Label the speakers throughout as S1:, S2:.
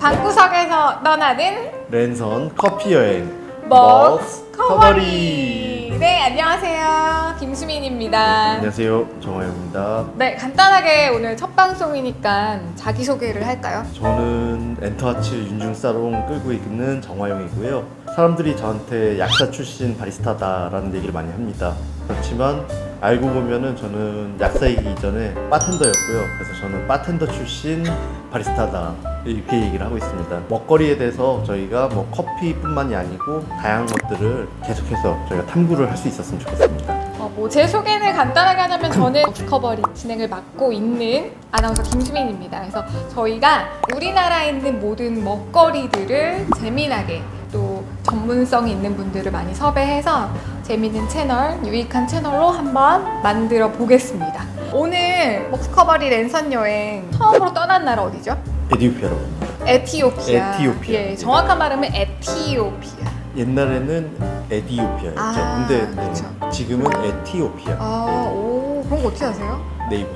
S1: 방구석에서 떠나는
S2: 랜선 커피 여행
S1: 먹스커버리. 네, 안녕하세요. 김수민입니다.
S2: 안녕하세요, 정화영입니다.
S1: 네, 간단하게 오늘 첫 방송이니까 자기소개를 할까요?
S2: 저는 엔터하츠 윤중사롱 끌고 있는 정화영이고요. 사람들이 저한테 약사 출신 바리스타다라는 얘기를 많이 합니다. 그렇지만 알고 보면은 저는 약사이기 이전에 바텐더였고요. 그래서 저는 바텐더 출신 바리스타다 이렇게 얘기를 하고 있습니다. 먹거리에 대해서 저희가 뭐 커피뿐만이 아니고 다양한 것들을 계속해서 저희가 탐구를 할 수 있었으면 좋겠습니다.
S1: 제 소개를 간단하게 하자면 저는 먹스커버리 진행을 맡고 있는 아나운서 김수민입니다. 그래서 저희가 우리나라에 있는 모든 먹거리들을 재미나게 또 전문성이 있는 분들을 많이 섭외해서 재밌는 채널, 유익한 채널로 한번 만들어 보겠습니다. 오늘 먹스커버리 랜선 여행 처음으로 떠난 나라 어디죠?
S2: 에티오피아로 갑니다.
S1: 에티오피아.
S2: 에티오피아.
S1: 예, 정확한 발음은 에티오피아.
S2: 옛날에는 에디오피아였죠.
S1: 아,
S2: 근데
S1: 그쵸.
S2: 지금은 에티오피아.
S1: 오, 그런 거 어떻게 아세요?
S2: 네이버.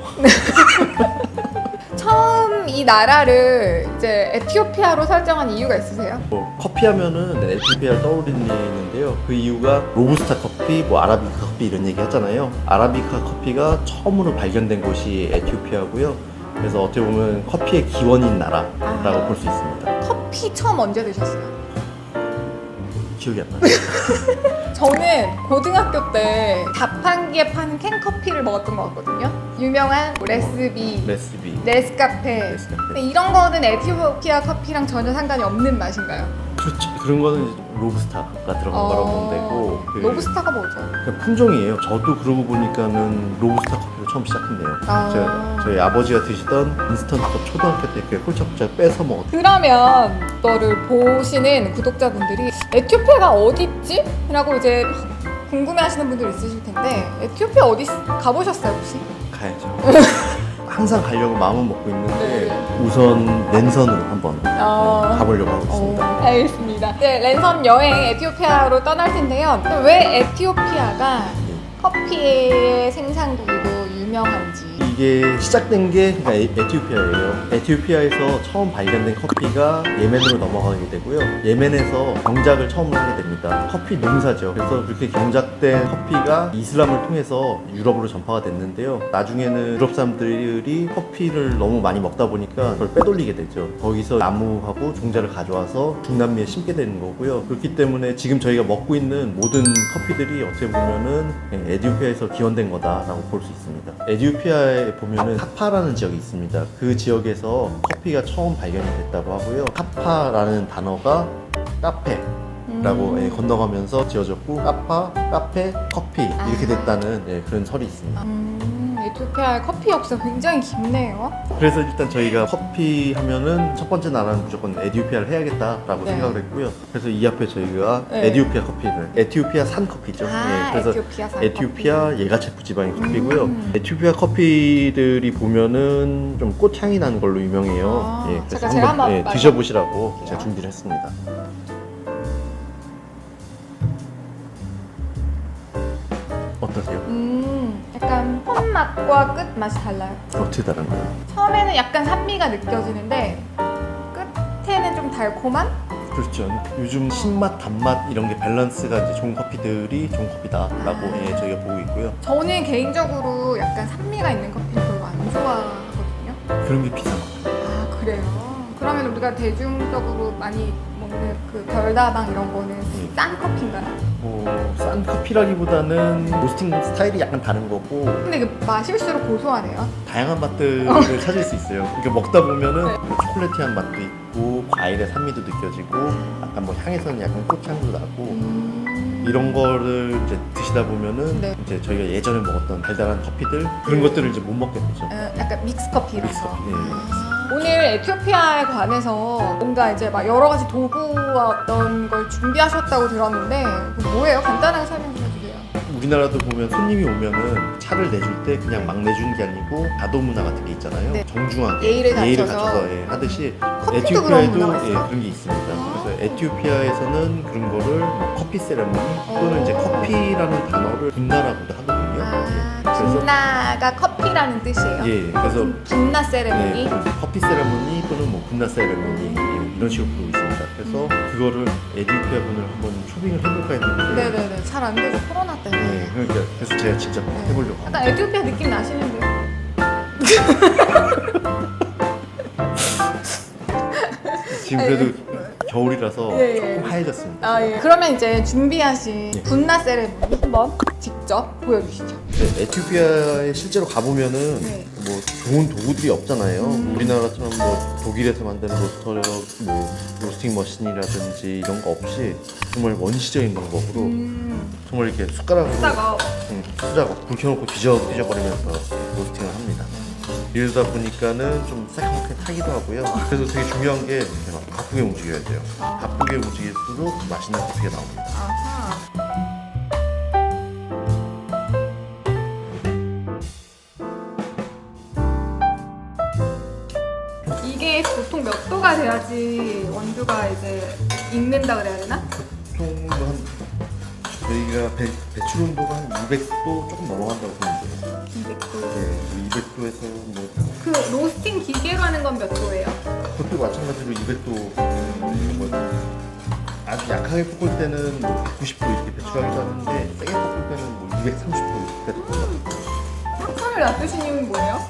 S1: 처음 이 나라를 이제 에티오피아로 설정한 이유가 있으세요?
S2: 뭐 커피 하면은 에티오피아를 떠올리는데요. 그 이유가 로부스타 커피, 뭐 아라비카 커피 이런 얘기 하잖아요. 아라비카 커피가 처음으로 발견된 곳이 에티오피아고요. 그래서 어떻게 보면 커피의 기원인 나라라고 볼 수 있습니다.
S1: 커피 처음 언제 드셨어요?
S2: 기억이 안 나요.
S1: 저는 고등학교 때 자판기에 파는 캔커피를 먹었던 것 같거든요. 유명한 레스비,
S2: 레시피.
S1: 네스카페.
S2: 네스카페.
S1: 근데 이런 거는 에티오피아 커피랑 전혀 상관이 없는 맛인가요?
S2: 그렇죠. 그런 거는 이제 로부스타가 들어간 거라고 보면 되고
S1: 로부스타가 뭐죠?
S2: 그 품종이에요. 저도 그러고 보니까는 로부스타 커피로 처음 시작했네요. 저희 아버지가 드시던 인스턴트 컵 초등학교 때 이렇게 홀짝홀짝 빼서 먹었던.
S1: 그러면 너를 보시는 구독자분들이 에티오피아가 어딨지? 라고 이제 궁금해하시는 분들 있으실 텐데 에티오피아 어디 가보셨어요 혹시?
S2: 가야죠. 항상 가려고 마음은 먹고 있는데
S1: 네.
S2: 우선 랜선으로 한번 가보려고 하고 있습니다.
S1: 알겠습니다. 네, 랜선 여행 에티오피아로 떠날 텐데요. 왜 에티오피아가 커피의 생산국으로 유명한지.
S2: 이게 시작된 게 그러니까 에티오피아예요. 에티오피아에서 처음 발견된 커피가 예멘으로 넘어가게 되고요. 예멘에서 경작을 처음 하게 됩니다. 커피 농사죠. 그래서 그렇게 경작된 커피가 이슬람을 통해서 유럽으로 전파가 됐는데요. 나중에는 유럽 사람들이 커피를 너무 많이 먹다 보니까 그걸 빼돌리게 되죠. 거기서 나무하고 종자를 가져와서 중남미에 심게 되는 거고요. 그렇기 때문에 지금 저희가 먹고 있는 모든 커피들이 어떻게 보면은 에티오피아에서 기원된 거다라고 볼 수 있습니다. 에티오피아에 보면은 카파라는 지역이 있습니다. 그 지역에서 커피가 처음 발견이 됐다고 하고요. 카파라는 단어가 카페라고 건너가면서 지어졌고 카파, 카페, 커피 이렇게 됐다는 그런 설이 있습니다.
S1: 에티오피아의 커피 역사 굉장히 깊네요.
S2: 그래서 일단 저희가 커피 하면은 첫 번째 나라는 무조건 에티오피아를 해야겠다라고
S1: 네.
S2: 생각을 했고요. 그래서 이 앞에 저희가
S1: 네.
S2: 에티오피아 커피를 에티오피아 산 커피죠. 그래서
S1: 에티오피아 산
S2: 에티오피아 예가체프 지방의 커피고요. 에티오피아 커피들이 보면은 좀 꽃향이 나는 걸로 유명해요. 그래서
S1: 제가 한번
S2: 드셔보시라고 제가 준비를 했습니다. 어떠세요?
S1: 약간 첫 맛과 끝 맛이 달라요.
S2: 어떻게 다른가요?
S1: 처음에는 약간 산미가 느껴지는데 끝에는 좀 달콤한?
S2: 그렇죠. 요즘 신맛, 단맛 이런 게 밸런스가 이제 좋은 커피들이 좋은 커피다라고 저희가 보고 있고요.
S1: 저는 개인적으로 약간 산미가 있는 커피를 별로 안 좋아하거든요.
S2: 그런 게 비싸요.
S1: 아, 그래요? 그러면 우리가 대중적으로 많이 먹는 그 별다방 이런 거는 싼 커피인가요?
S2: 싼 커피라기보다는 로스팅 스타일이 약간 다른 거고
S1: 근데 그 마실수록 고소하네요.
S2: 다양한 맛들을 찾을 수 있어요. 그러니까 먹다 보면은 뭐 초콜릿한 맛도 있고 과일의 산미도 느껴지고 약간 뭐 향에서는 약간 꽃향도 나고 이런 거를 이제 드시다 보면은 이제 저희가 예전에 먹었던 달달한 커피들 그런 것들을 이제 못 먹게 되죠.
S1: 약간 믹스 커피 이런
S2: 믹스
S1: 거.
S2: 커피.
S1: 오늘 에티오피아에 관해서 뭔가 이제 막 여러 가지 도구와 어떤 걸 준비하셨다고 들었는데 그거 뭐예요? 간단하게 설명 좀 해주세요.
S2: 우리나라도 보면 손님이 오면은 차를 내줄 때 그냥 막 내주는 게 아니고 다도 문화 같은 게 있잖아요.
S1: 네.
S2: 정중하게
S1: 예의를 갖춰서
S2: 하듯이
S1: 커피도 그런 문화가
S2: 에티오피아에도
S1: 있어요?
S2: 그런 게 있습니다. 그래서 에티오피아에서는 그런 거를 뭐 커피 세레모니 또는 이제 커피라는 단어를 분나라고도 하거든요. 그래서
S1: 분나가 커피라는 뜻이에요.
S2: 그래서
S1: 분나 세레모니.
S2: 커피 세레모니 또는 뭐 분나 세레모니 이런 식으로 부르고 있습니다. 그래서 그거를 에티오피아 분을 한번 초빙을 해볼까 했는데
S1: 네네네. 잘 안 되죠. 코로나 때문에.
S2: 네, 그러니까 그래서 제가 직접 해보려고 합니다.
S1: 약간 에티오피아 느낌 나시는데요?
S2: 지금 그래도 겨울이라서
S1: 예, 예.
S2: 조금 하얘졌습니다.
S1: 아, 예. 그러면 이제 준비하신
S2: 네.
S1: 분나 세레모니 한번 직접 보여주시죠.
S2: 네, 에티오피아에 실제로 가보면은
S1: 네.
S2: 뭐 좋은 도구들이 없잖아요. 우리나라처럼 뭐 독일에서 만드는 뭐 로스팅 머신이라든지 이런 거 없이 정말 원시적인 방법으로 정말 이렇게 숟가락으로
S1: 수작업.
S2: 수작업 불 켜놓고 뒤져버리면서 로스팅을 합니다. 이러다 보니까는 좀 새카맣게 타기도 하고요. 그래서 되게 중요한 게 이렇게 막 바쁘게 움직여야 돼요. 바쁘게 움직일수록 맛있는 커피가 나옵니다.
S1: 아하. 이게 보통 몇 도가 돼야지 원두가 이제 익는다 그래야 되나?
S2: 보통 한 저희가 배출 온도가 한 200도 조금 넘어간다고 보면 돼요.
S1: 200도.
S2: 네, 200도에서 뭐
S1: 그 로스팅 기계로 하는 건 몇 도예요?
S2: 그것도 마찬가지로 200도 뭐 아주 약하게 볶을 때는 뭐 190도 이렇게 배출하기도 하는데 세게 볶을 때는 뭐 230도 이렇게
S1: 석선을 놔두신 이유는 뭐예요?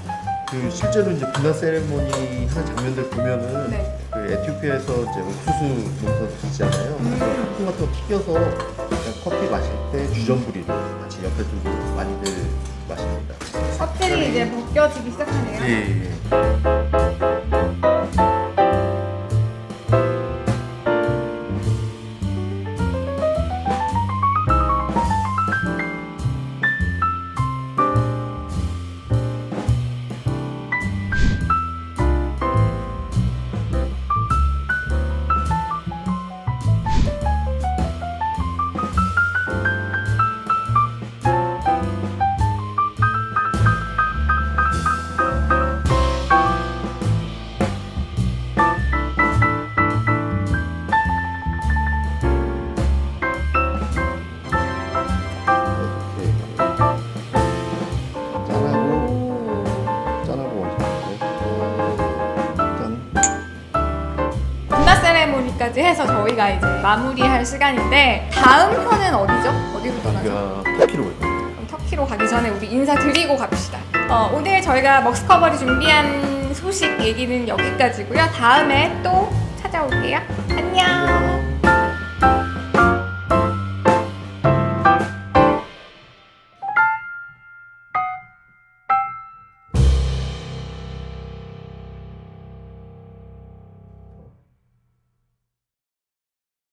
S2: 그 실제로 이제 분화 세레모니 하는 장면들 보면은
S1: 네.
S2: 그 에티오피아에서 이제 옥수수 농사 짓잖아요. 그래서 콩 같은 거 튀겨서 그냥 커피 마실 때 주전부리로 같이 옆에 두고 많이들 마십니다.
S1: 껍질이 이제 벗겨지기 시작하네요.
S2: 예.
S1: 분나 세레모니까지 해서 저희가 이제 마무리할 시간인데 다음 편은 어디죠? 어디로 떠나죠?
S2: 우리가 터키로 갈 거예요.
S1: 그럼 터키로 가기 전에 우리 인사드리고 갑시다. 오늘 저희가 먹스커버리 준비한 소식 얘기는 여기까지고요. 다음에 또 찾아올게요. 안녕.